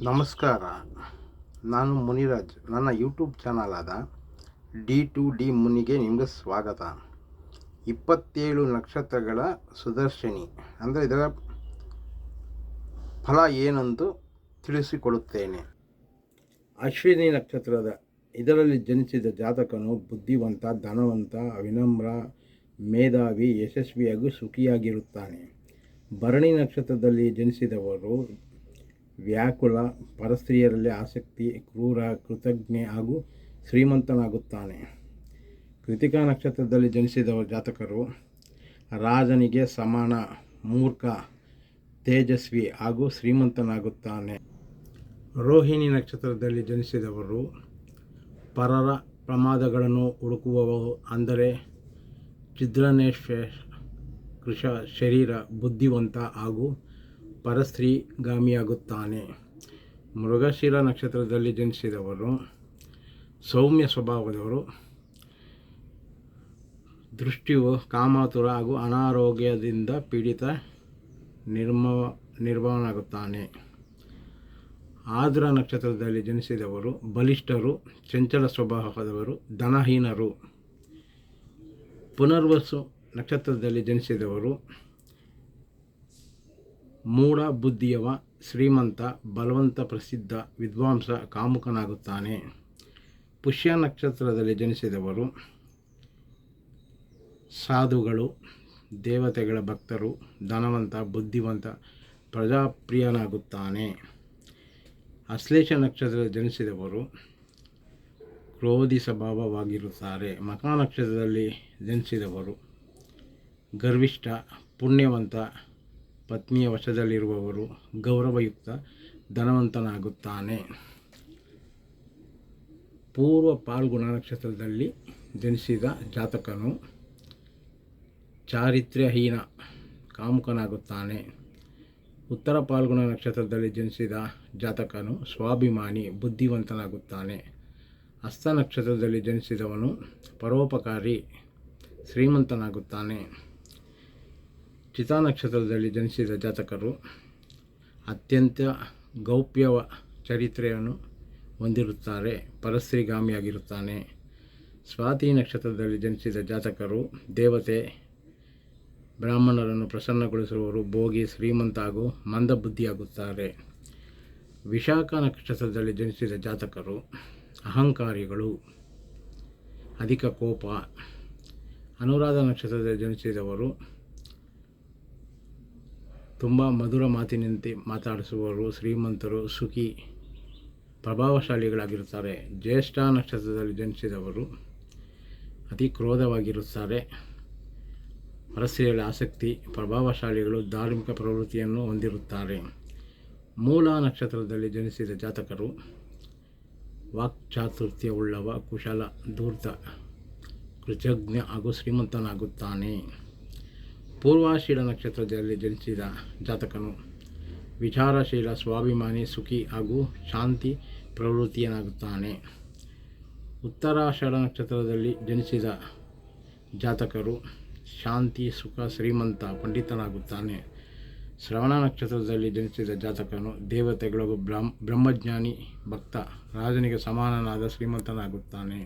ನಮಸ್ಕಾರ. ನಾನು ಮುನಿರಾಜ್. ನನ್ನ ಯೂಟ್ಯೂಬ್ ಚಾನಲ್ ಆದ D2D ಮುನಿಗೆ ನಿಮಗೆ ಸ್ವಾಗತ. 27 ನಕ್ಷತ್ರಗಳ ಸುದರ್ಶಿನಿ ಅಂದರೆ ಇದರ ಫಲ ಏನೆಂದು ತಿಳಿಸಿಕೊಡುತ್ತೇನೆ. ಅಶ್ವಿನಿ ನಕ್ಷತ್ರದ ಇದರಲ್ಲಿ ಜನಿಸಿದ ಜಾತಕನು ಬುದ್ಧಿವಂತ, ಧನವಂತ, ವಿನಮ್ರ, ಮೇಧಾವಿ, ಯಶಸ್ವಿ ಹಾಗೂ ಸುಖಿಯಾಗಿರುತ್ತಾನೆ. ಭರಣಿ ನಕ್ಷತ್ರದಲ್ಲಿ ಜನಿಸಿದವರು ವ್ಯಾಕುಲ, ಪರಸ್ತ್ರೀಯರಲ್ಲಿ ಆಸಕ್ತಿ, ಕ್ರೂರ, ಕೃತಜ್ಞೆ ಹಾಗೂ ಶ್ರೀಮಂತನಾಗುತ್ತಾನೆ. ಕೃತಿಕಾ ನಕ್ಷತ್ರದಲ್ಲಿ ಜನಿಸಿದವ ಜಾತಕರು ರಾಜನಿಗೆ ಸಮಾನ, ಮೂರ್ಖ, ತೇಜಸ್ವಿ ಹಾಗೂ ಶ್ರೀಮಂತನಾಗುತ್ತಾನೆ. ರೋಹಿಣಿ ನಕ್ಷತ್ರದಲ್ಲಿ ಜನಿಸಿದವರು ಪರರ ಪ್ರಮಾದಗಳನ್ನು ಹುಡುಕುವವರು, ಅಂದರೆ ಕೃಶ ಶರೀರ, ಬುದ್ಧಿವಂತ ಹಾಗೂ ಪರಸ್ತ್ರೀಗಾಮಿಯಾಗುತ್ತಾನೆ. ಮೃಗಶಿರ ನಕ್ಷತ್ರದಲ್ಲಿ ಜನಿಸಿದವರು ಸೌಮ್ಯ ಸ್ವಭಾವದವರು, ದೃಷ್ಟಿಯು ಕಾಮಾತುರ ಹಾಗೂ ಅನಾರೋಗ್ಯದಿಂದ ಪೀಡಿತ ನಿರ್ಭವನಾಗುತ್ತಾನೆ. ಆರ್ದ್ರ ನಕ್ಷತ್ರದಲ್ಲಿ ಜನಿಸಿದವರು ಬಲಿಷ್ಠರು, ಚಂಚಲ ಸ್ವಭಾವದವರು, ಧನಹೀನರು. ಪುನರ್ವಸು ನಕ್ಷತ್ರದಲ್ಲಿ ಜನಿಸಿದವರು ಮೂಢ ಬುದ್ಧಿಯವ, ಶ್ರೀಮಂತ, ಬಲವಂತ, ಪ್ರಸಿದ್ಧ ವಿದ್ವಾಂಸ, ಕಾಮುಕನಾಗುತ್ತಾನೆ. ಪುಷ್ಯ ನಕ್ಷತ್ರದಲ್ಲಿ ಜನಿಸಿದವರು ಸಾಧುಗಳು, ದೇವತೆಗಳ ಭಕ್ತರು, ಧನವಂತ, ಬುದ್ಧಿವಂತ, ಪ್ರಜಾಪ್ರಿಯನಾಗುತ್ತಾನೆ. ಅಶ್ಲೇಷ ನಕ್ಷತ್ರದಲ್ಲಿ ಜನಿಸಿದವರು ಕ್ರೋಧಿ ಸ್ವಭಾವವಾಗಿರುತ್ತಾರೆ. ಮಖ ನಕ್ಷತ್ರದಲ್ಲಿ ಜನಿಸಿದವರು ಗರ್ವಿಷ್ಠ, ಪುಣ್ಯವಂತ, ಪತ್ನಿಯ ವಶದಲ್ಲಿರುವವರು, ಗೌರವಯುಕ್ತ, ಧನವಂತನಾಗುತ್ತಾನೆ. ಪೂರ್ವ ಪಾಲ್ಗುಣ ನಕ್ಷತ್ರದಲ್ಲಿ ಜನಿಸಿದ ಜಾತಕನು ಚಾರಿತ್ರ್ಯಹೀನ, ಕಾಮುಕನಾಗುತ್ತಾನೆ. ಉತ್ತರ ಪಾಲ್ಗುಣ ನಕ್ಷತ್ರದಲ್ಲಿ ಜನಿಸಿದ ಜಾತಕನು ಸ್ವಾಭಿಮಾನಿ, ಬುದ್ಧಿವಂತನಾಗುತ್ತಾನೆ. ಹಸ್ತ ನಕ್ಷತ್ರದಲ್ಲಿ ಜನಿಸಿದವನು ಪರೋಪಕಾರಿ, ಶ್ರೀಮಂತನಾಗುತ್ತಾನೆ. ಚಿತಾ ನಕ್ಷತ್ರದಲ್ಲಿ ಜನಿಸಿದ ಜಾತಕರು ಅತ್ಯಂತ ಗೌಪ್ಯ ಚರಿತ್ರೆಯನ್ನು ಹೊಂದಿರುತ್ತಾರೆ, ಪರಸ್ತ್ರೀಗಾಮಿಯಾಗಿರುತ್ತಾನೆ. ಸ್ವಾತಿ ನಕ್ಷತ್ರದಲ್ಲಿ ಜನಿಸಿದ ಜಾತಕರು ದೇವತೆ, ಬ್ರಾಹ್ಮಣರನ್ನು ಪ್ರಸನ್ನಗೊಳಿಸುವವರು, ಭೋಗಿ, ಶ್ರೀಮಂತ ಹಾಗೂ ಮಂದಬುದ್ಧಿಯಾಗುತ್ತಾರೆ. ವಿಶಾಖ ನಕ್ಷತ್ರದಲ್ಲಿ ಜನಿಸಿದ ಜಾತಕರು ಅಹಂಕಾರಿಗಳು, ಅಧಿಕ ಕೋಪ. ಅನುರಾಧ ನಕ್ಷತ್ರದಲ್ಲಿ ಜನಿಸಿದವರು ತುಂಬ ಮಧುರ ಮಾತಿನಂತೆ ಮಾತಾಡಿಸುವವರು, ಶ್ರೀಮಂತರು, ಸುಖಿ, ಪ್ರಭಾವಶಾಲಿಗಳಾಗಿರುತ್ತಾರೆ. ಜ್ಯೇಷ್ಠ ನಕ್ಷತ್ರದಲ್ಲಿ ಜನಿಸಿದವರು ಅತಿ ಕ್ರೋಧವಾಗಿರುತ್ತಾರೆ, ಪರಸ್ತ್ರೀಯರಲ್ಲಿ ಆಸಕ್ತಿ, ಪ್ರಭಾವಶಾಲಿಗಳು, ಧಾರ್ಮಿಕ ಪ್ರವೃತ್ತಿಯನ್ನು ಹೊಂದಿರುತ್ತಾರೆ. ಮೂಲ ನಕ್ಷತ್ರದಲ್ಲಿ ಜನಿಸಿದ ಜಾತಕರು ವಾಕ್ಚಾತುರ್ಯವುಳ್ಳವ, ಕುಶಲ, ಧೂರ್ತ, ಕೃತಜ್ಞ ಹಾಗೂ ಶ್ರೀಮಂತನಾಗುತ್ತಾನೆ. ಪೂರ್ವಾಷಾಢ ನಕ್ಷತ್ರದಲ್ಲಿ ಜನಿಸಿದ ಜಾತಕನು ವಿಚಾರಶೀಲ, ಸ್ವಾಭಿಮಾನಿ, ಸುಖಿ ಹಾಗೂ ಶಾಂತಿ ಪ್ರವೃತ್ತಿಯನಾಗುತ್ತಾನೆ. ಉತ್ತರಾಷಾಢ ನಕ್ಷತ್ರದಲ್ಲಿ ಜನಿಸಿದ ಜಾತಕರು ಶಾಂತಿ, ಸುಖ, ಶ್ರೀಮಂತ, ಪಂಡಿತನಾಗುತ್ತಾನೆ. ಶ್ರವಣ ನಕ್ಷತ್ರದಲ್ಲಿ ಜನಿಸಿದ ಜಾತಕನು ದೇವತೆಗಳಿಗೂ ಬ್ರಹ್ಮಜ್ಞಾನಿ, ಭಕ್ತ, ರಾಜನಿಗೆ ಸಮಾನನಾದ ಶ್ರೀಮಂತನಾಗುತ್ತಾನೆ.